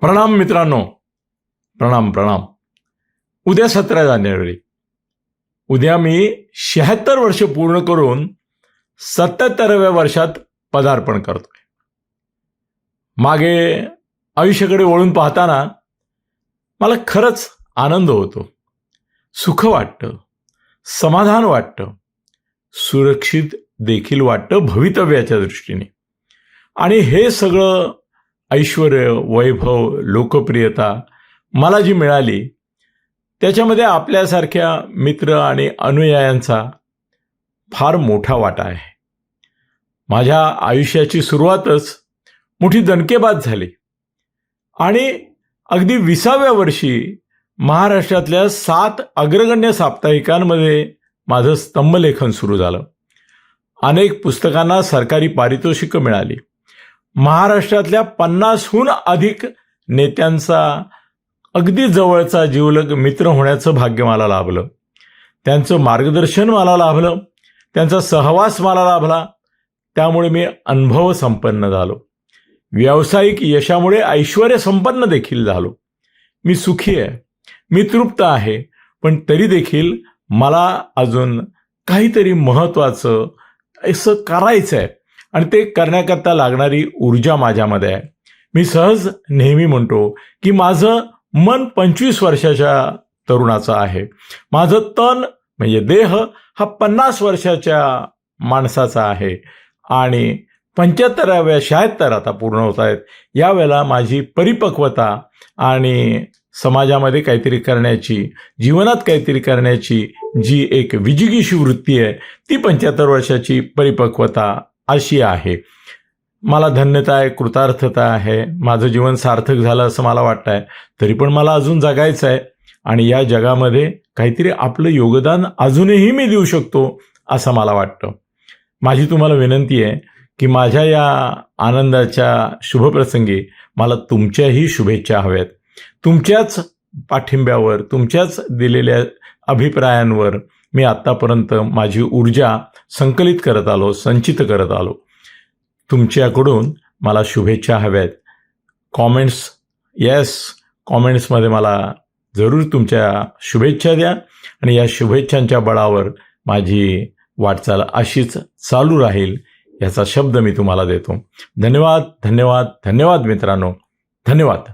प्रणाम मित्रांनो, प्रणाम प्रणाम. उद्या 17 जानेवारी. उद्या मी 76 वर्ष पूर्ण करून 77व्या वर्षात पदार्पण करतोय. मागे आयुष्याकडे वळून पाहताना मला खरंच आनंद होतो, सुख वाटतं, समाधान वाटतं, सुरक्षित देखील वाटतं भवितव्याच्या दृष्टीने. आणि हे सगळं ऐश्वर्य, वैभव, लोकप्रियता मला जी मिळाली त्याच्यामध्ये आपल्यासारख्या मित्र आणि अनुयायांचा फार मोठा वाटा आहे. माझ्या आयुष्याची सुरुवातच मोठी दणकेबाज झाली आणि अगदी 20व्या वर्षी महाराष्ट्रातल्या 7 अग्रगण्य साप्ताहिकांमध्ये माझं स्तंभलेखन सुरू झालं. अनेक पुस्तकांना सरकारी पारितोषिकं मिळाली. महाराष्ट्रातल्या 50हून अधिक नेत्यांचा अगदी जवळचा जिवलग मित्र होण्याचं भाग्य मला लाभलं. त्यांचं मार्गदर्शन मला लाभलं, त्यांचा सहवास मला लाभला. त्यामुळे मी अनुभव संपन्न झालो. व्यावसायिक यशामुळे ऐश्वर्य संपन्न देखील झालो. मी सुखी आहे, मी तृप्त आहे, पण तरी देखील मला अजून काहीतरी महत्त्वाचं असं करायचं आहे आणि ते करण्याकरता लागणारी ऊर्जा माझ्यामध्ये आहे. मी सहज नेहमी म्हणतो की माझं मन 25 वर्षाच्या तरुणाचं आहे. माझं तन म्हणजे देह हा 50 वर्षाच्या माणसाचा आहे आणि 75व्या 76 आता पूर्ण होत आहेत. यावेळेला माझी परिपक्वता आणि समाजामध्ये काहीतरी करण्याची, जीवनात काहीतरी करण्याची जी एक विजिगीषू वृत्ती आहे ती 75 वर्षाची परिपक्वता अशी आहे. मला धन्यता आहे, कृतार्थता आहे, माझं जीवन सार्थक झालं असं मला वाटतं आहे. तरी पण मला अजून जगायचं आहे आणि या जगामध्ये काहीतरी आपलं योगदान अजूनही मी देऊ शकतो असं मला वाटतं. माझी तुम्हाला विनंती आहे की माझ्या या आनंदाच्या शुभप्रसंगी मला तुमच्याही शुभेच्छा हव्यात. तुमच्याच पाठिंब्यावर, तुमच्याच दिलेल्या अभिप्रायांवर मी आत्तापर्यंत माझी ऊर्जा संकलित करत आलो, संचित करत आलो. तुमच्याकडून मला शुभेच्छा हव्यात. कॉमेंट्समध्ये मला जरूर तुमच्या शुभेच्छा द्या आणि या शुभेच्छांच्या बळावर माझी वाटचाल अशीच चालू राहील याचा शब्द मी तुम्हाला देतो. धन्यवाद धन्यवाद धन्यवाद मित्रांनो, धन्यवाद.